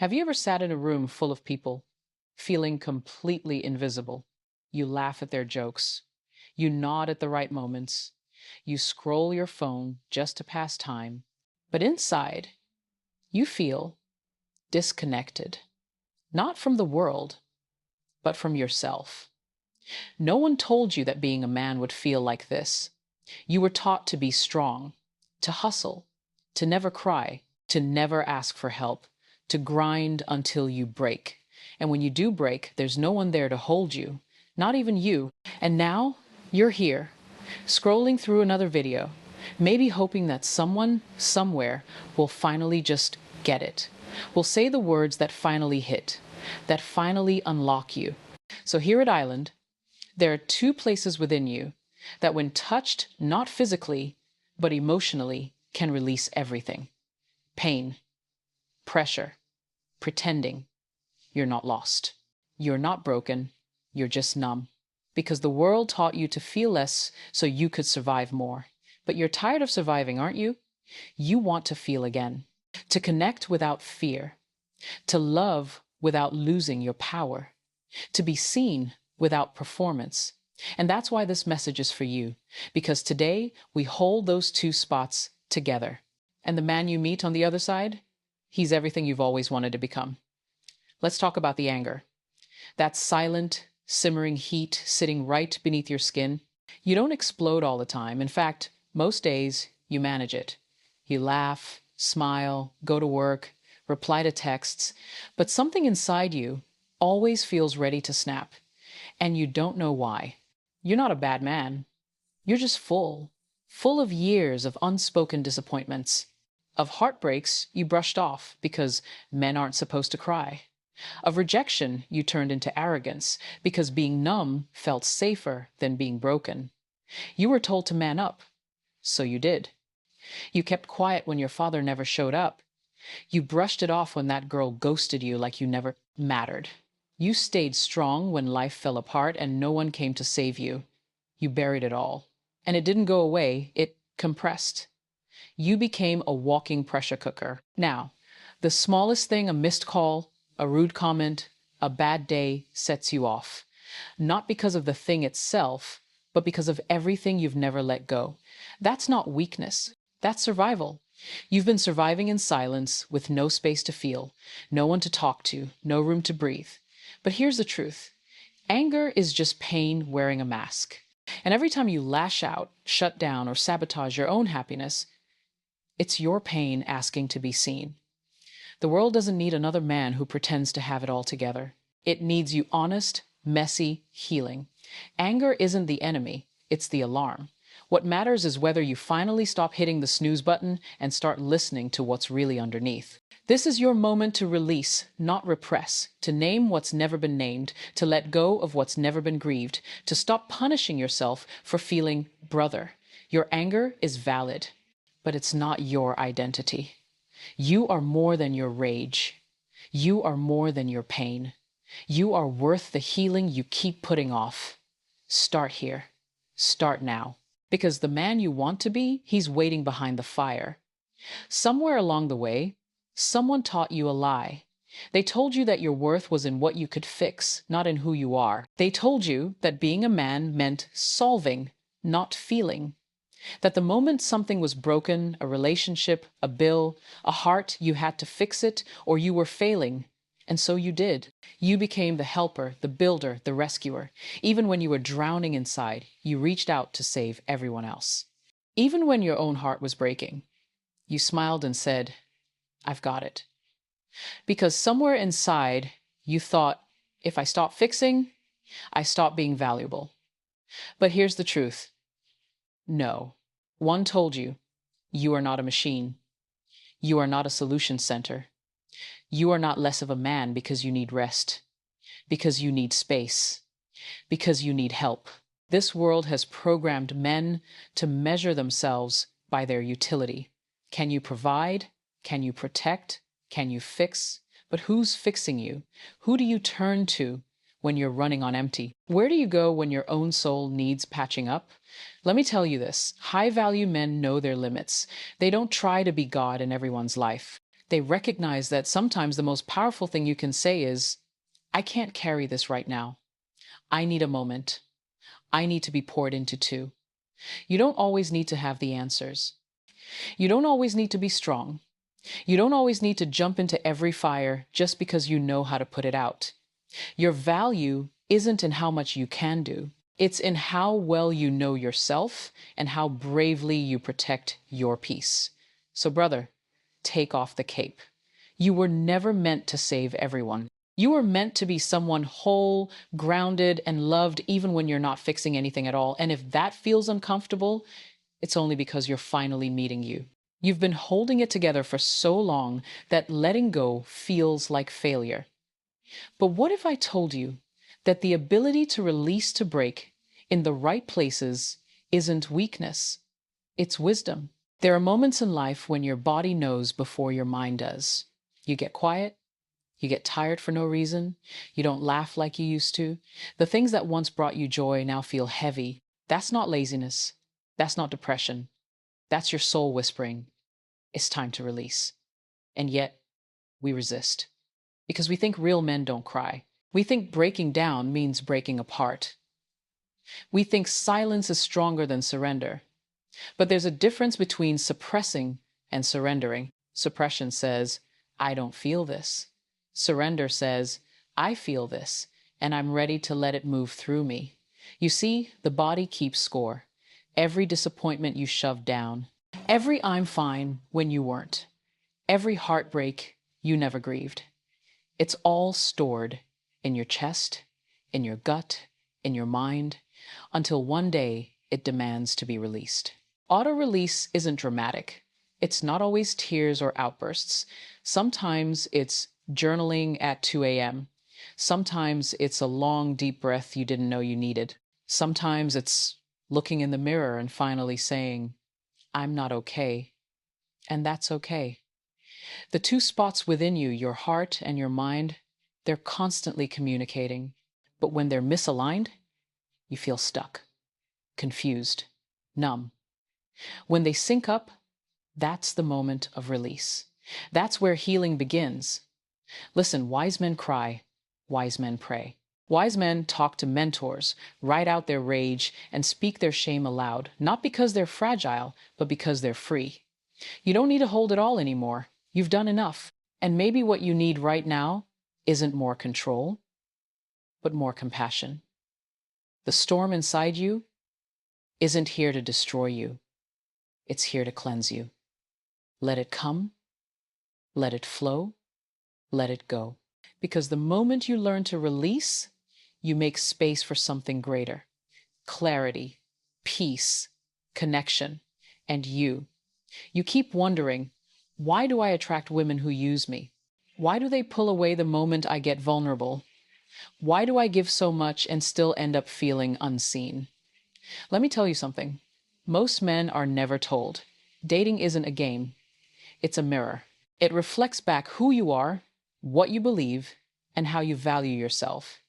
Have you ever sat in a room full of people, feeling completely invisible? You laugh at their jokes. You nod at the right moments. You scroll your phone just to pass time. But inside, you feel disconnected. Not from the world, but from yourself. No one told you that being a man would feel like this. You were taught to be strong, to hustle, to never cry, to never ask for help, to grind until you break. And when you do break, there's no one there to hold you, not even you. And now you're here, scrolling through another video, maybe hoping that someone, somewhere, will finally just get it, will say the words that finally hit, that finally unlock you. So here at Island, there are two places within you that when touched, not physically, but emotionally, can release everything. Pain, pressure, pretending. You're not lost. You're not broken. You're just numb. Because the world taught you to feel less so you could survive more. But you're tired of surviving, aren't you? You want to feel again. To connect without fear. To love without losing your power. To be seen without performance. And that's why this message is for you. Because today we hold those two spots together. And the man you meet on the other side, he's everything you've always wanted to become. Let's talk about the anger. That silent, simmering heat sitting right beneath your skin. You don't explode all the time. In fact, most days you manage it. You laugh, smile, go to work, reply to texts, but something inside you always feels ready to snap, and you don't know why. You're not a bad man. You're just full of years of unspoken disappointments, of heartbreaks you brushed off because men aren't supposed to cry, of rejection you turned into arrogance because being numb felt safer than being broken. You were told to man up, so you did. You kept quiet when your father never showed up. You brushed it off when that girl ghosted you like you never mattered. You stayed strong when life fell apart and no one came to save you. You buried it all. And it didn't go away, it compressed. You became a walking pressure cooker. Now, the smallest thing, a missed call, a rude comment, a bad day, sets you off. Not because of the thing itself, but because of everything you've never let go. That's not weakness. That's survival. You've been surviving in silence with no space to feel, no one to talk to, no room to breathe. But here's the truth. Anger is just pain wearing a mask. And every time you lash out, shut down, or sabotage your own happiness, it's your pain asking to be seen. The world doesn't need another man who pretends to have it all together. It needs you honest, messy healing. Anger isn't the enemy, it's the alarm. What matters is whether you finally stop hitting the snooze button and start listening to what's really underneath. This is your moment to release, not repress, to name what's never been named, to let go of what's never been grieved, to stop punishing yourself for feeling brother. Your anger is valid, but it's not your identity. You are more than your rage. You are more than your pain. You are worth the healing you keep putting off. Start here. Start now. Because the man you want to be, he's waiting behind the fire. Somewhere along the way, someone taught you a lie. They told you that your worth was in what you could fix, not in who you are. They told you that being a man meant solving, not feeling. That the moment something was broken, a relationship, a bill, a heart, you had to fix it or you were failing. And so you did. You became the helper, the builder, the rescuer. Even when you were drowning inside, you reached out to save everyone else. Even when your own heart was breaking, you smiled and said, I've got it. Because somewhere inside, you thought, if I stop fixing, I stop being valuable. But here's the truth. No. One told you, you are not a machine. You are not a solution center. You are not less of a man because you need rest, because you need space, because you need help. This world has programmed men to measure themselves by their utility. Can you provide? Can you protect? Can you fix? But who's fixing you? Who do you turn to when you're running on empty? Where do you go when your own soul needs patching up? Let me tell you this, high-value men know their limits. They don't try to be God in everyone's life. They recognize that sometimes the most powerful thing you can say is, I can't carry this right now. I need a moment. I need to be poured into too. You don't always need to have the answers. You don't always need to be strong. You don't always need to jump into every fire just because you know how to put it out. Your value isn't in how much you can do. It's in how well you know yourself and how bravely you protect your peace. So, brother, take off the cape. You were never meant to save everyone. You were meant to be someone whole, grounded, and loved even when you're not fixing anything at all. And if that feels uncomfortable, it's only because you're finally meeting you. You've been holding it together for so long that letting go feels like failure. But what if I told you that the ability to release to break in the right places isn't weakness, it's wisdom? There are moments in life when your body knows before your mind does. You get quiet, you get tired for no reason, you don't laugh like you used to. The things that once brought you joy now feel heavy. That's not laziness. That's not depression. That's your soul whispering, it's time to release. And yet, we resist. Because we think real men don't cry. We think breaking down means breaking apart. We think silence is stronger than surrender. But there's a difference between suppressing and surrendering. Suppression says, I don't feel this. Surrender says, I feel this, and I'm ready to let it move through me. You see, the body keeps score. Every disappointment you shoved down. Every I'm fine when you weren't. Every heartbreak you never grieved. It's all stored in your chest, in your gut, in your mind, until one day it demands to be released. Auto-release isn't dramatic. It's not always tears or outbursts. Sometimes it's journaling at 2 a.m. Sometimes it's a long, deep breath you didn't know you needed. Sometimes it's looking in the mirror and finally saying, I'm not okay, and that's okay. The two spots within you, your heart and your mind, they're constantly communicating. But when they're misaligned, you feel stuck, confused, numb. When they sync up, that's the moment of release. That's where healing begins. Listen, wise men cry, wise men pray. Wise men talk to mentors, write out their rage, and speak their shame aloud, not because they're fragile, but because they're free. You don't need to hold it all anymore. You've done enough. And maybe what you need right now isn't more control, but more compassion. The storm inside you isn't here to destroy you. It's here to cleanse you. Let it come, let it flow, let it go. Because the moment you learn to release, you make space for something greater. Clarity, peace, connection, and you. You keep wondering, why do I attract women who use me? Why do they pull away the moment I get vulnerable? Why do I give so much and still end up feeling unseen? Let me tell you something. Most men are never told. Dating isn't a game. It's a mirror. It reflects back who you are, what you believe, and how you value yourself.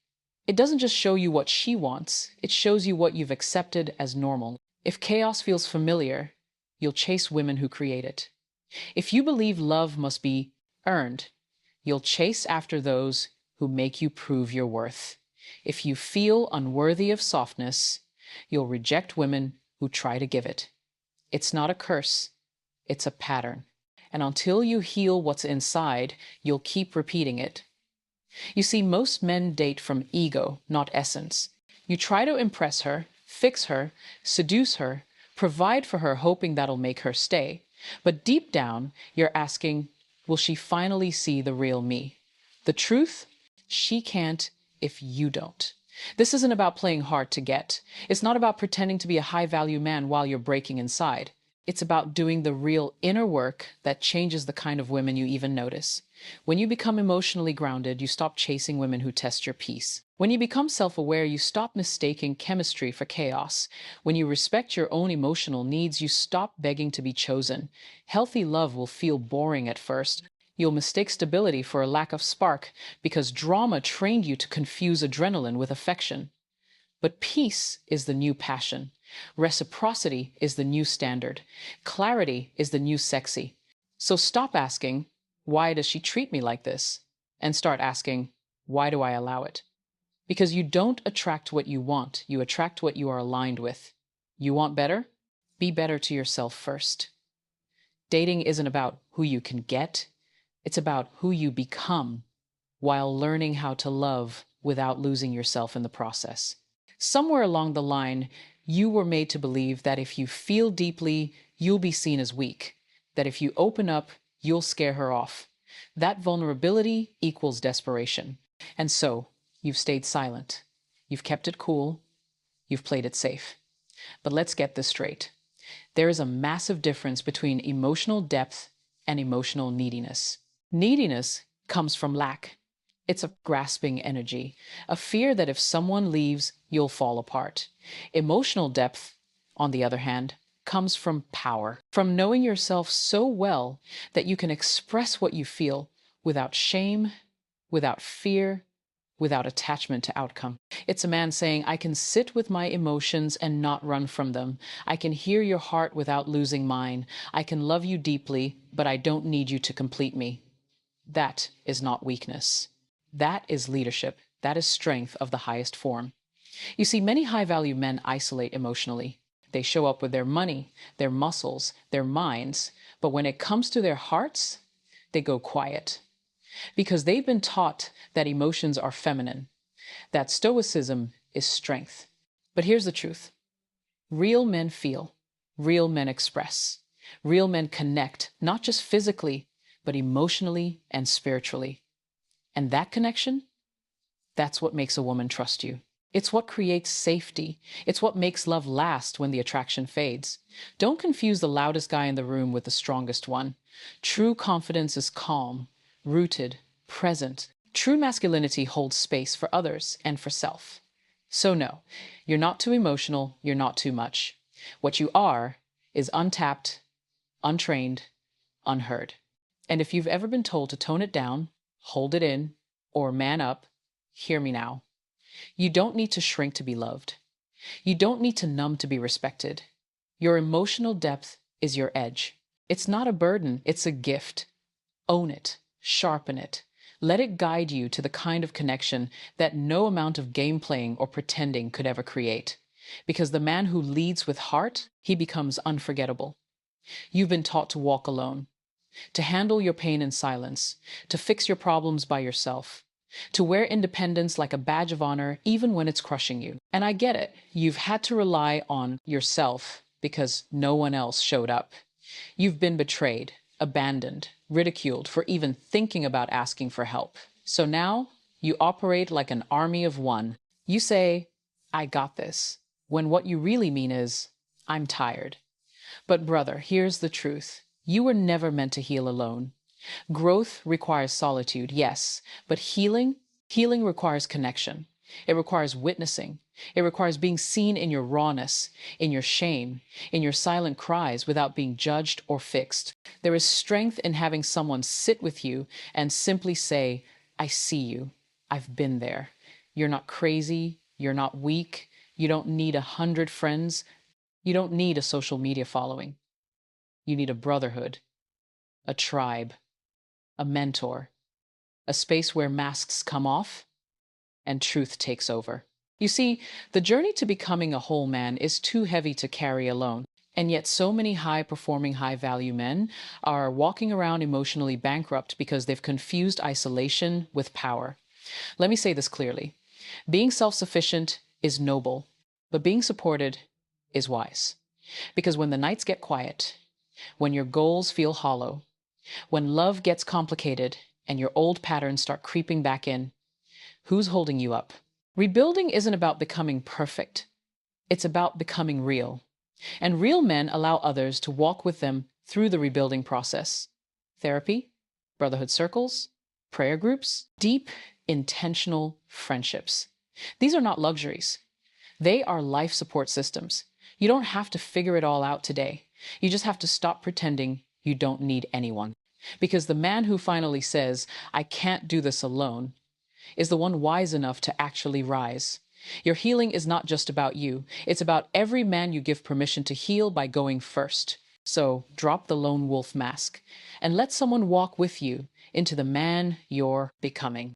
It doesn't just show you what she wants, it shows you what you've accepted as normal. If chaos feels familiar, you'll chase women who create it. If you believe love must be earned, you'll chase after those who make you prove your worth. If you feel unworthy of softness, you'll reject women who try to give it. It's not a curse, it's a pattern. And until you heal what's inside, you'll keep repeating it. You see, most men date from ego, not essence. You try to impress her, fix her, seduce her, provide for her, hoping that'll make her stay. But deep down, you're asking, will she finally see the real me? The truth? She can't if you don't. This isn't about playing hard to get. It's not about pretending to be a high-value man while you're breaking inside. It's about doing the real inner work that changes the kind of women you even notice. When you become emotionally grounded, you stop chasing women who test your peace. When you become self-aware, you stop mistaking chemistry for chaos. When you respect your own emotional needs, you stop begging to be chosen. Healthy love will feel boring at first. You'll mistake stability for a lack of spark because drama trained you to confuse adrenaline with affection. But peace is the new passion. Reciprocity is the new standard. Clarity is the new sexy. So stop asking, Why does she treat me like this? And start asking, why do I allow it? Because you don't attract what you want, you attract what you are aligned with. You want better? Be better to yourself first. Dating isn't about who you can get, it's about who you become while learning how to love without losing yourself in the process. Somewhere along the line, you were made to believe that if you feel deeply, you'll be seen as weak, that if you open up, you'll scare her off. That vulnerability equals desperation. And so, you've stayed silent. You've kept it cool. You've played it safe. But let's get this straight. There is a massive difference between emotional depth and emotional neediness. Neediness comes from lack. It's a grasping energy, a fear that if someone leaves, you'll fall apart. Emotional depth, on the other hand, comes from power, from knowing yourself so well that you can express what you feel without shame, without fear, without attachment to outcome. It's a man saying, I can sit with my emotions and not run from them. I can hear your heart without losing mine. I can love you deeply, but I don't need you to complete me. That is not weakness. That is leadership. That is strength of the highest form. You see, many high-value men isolate emotionally. They show up with their money, their muscles, their minds, but when it comes to their hearts, they go quiet. Because they've been taught that emotions are feminine, that stoicism is strength. But here's the truth. Real men feel, real men express, real men connect, not just physically, but emotionally and spiritually. And that connection, that's what makes a woman trust you. It's what creates safety. It's what makes love last when the attraction fades. Don't confuse the loudest guy in the room with the strongest one. True confidence is calm, rooted, present. True masculinity holds space for others and for self. So no, you're not too emotional, you're not too much. What you are is untapped, untrained, unheard. And if you've ever been told to tone it down, hold it in, or man up, hear me now. You don't need to shrink to be loved. You don't need to numb to be respected. Your emotional depth is your edge. It's not a burden, it's a gift. Own it, sharpen it. Let it guide you to the kind of connection that no amount of game playing or pretending could ever create. Because the man who leads with heart, he becomes unforgettable. You've been taught to walk alone, to handle your pain in silence, to fix your problems by yourself, to wear independence like a badge of honor even when it's crushing you. And I get it. You've had to rely on yourself because no one else showed up. You've been betrayed, abandoned, ridiculed for even thinking about asking for help. So now you operate like an army of one. You say, I got this, when what you really mean is, I'm tired. But brother, here's the truth. You were never meant to heal alone. Growth requires solitude, yes, but healing requires connection. It requires witnessing. It requires being seen in your rawness, in your shame, in your silent cries without being judged or fixed. There is strength in having someone sit with you and simply say, I see you. I've been there. You're not crazy. You're not weak. You don't need 100 friends. You don't need a social media following. You need a brotherhood, a tribe, a mentor, a space where masks come off and truth takes over. You see, the journey to becoming a whole man is too heavy to carry alone. And yet so many high-performing, high-value men are walking around emotionally bankrupt because they've confused isolation with power. Let me say this clearly. Being self-sufficient is noble, but being supported is wise. Because when the nights get quiet, when your goals feel hollow, when love gets complicated and your old patterns start creeping back in, who's holding you up? Rebuilding isn't about becoming perfect. It's about becoming real. And real men allow others to walk with them through the rebuilding process. Therapy, brotherhood circles, prayer groups, deep, intentional friendships. These are not luxuries. They are life support systems. You don't have to figure it all out today. You just have to stop pretending you don't need anyone. Because the man who finally says, I can't do this alone, is the one wise enough to actually rise. Your healing is not just about you. It's about every man you give permission to heal by going first. So drop the lone wolf mask and let someone walk with you into the man you're becoming.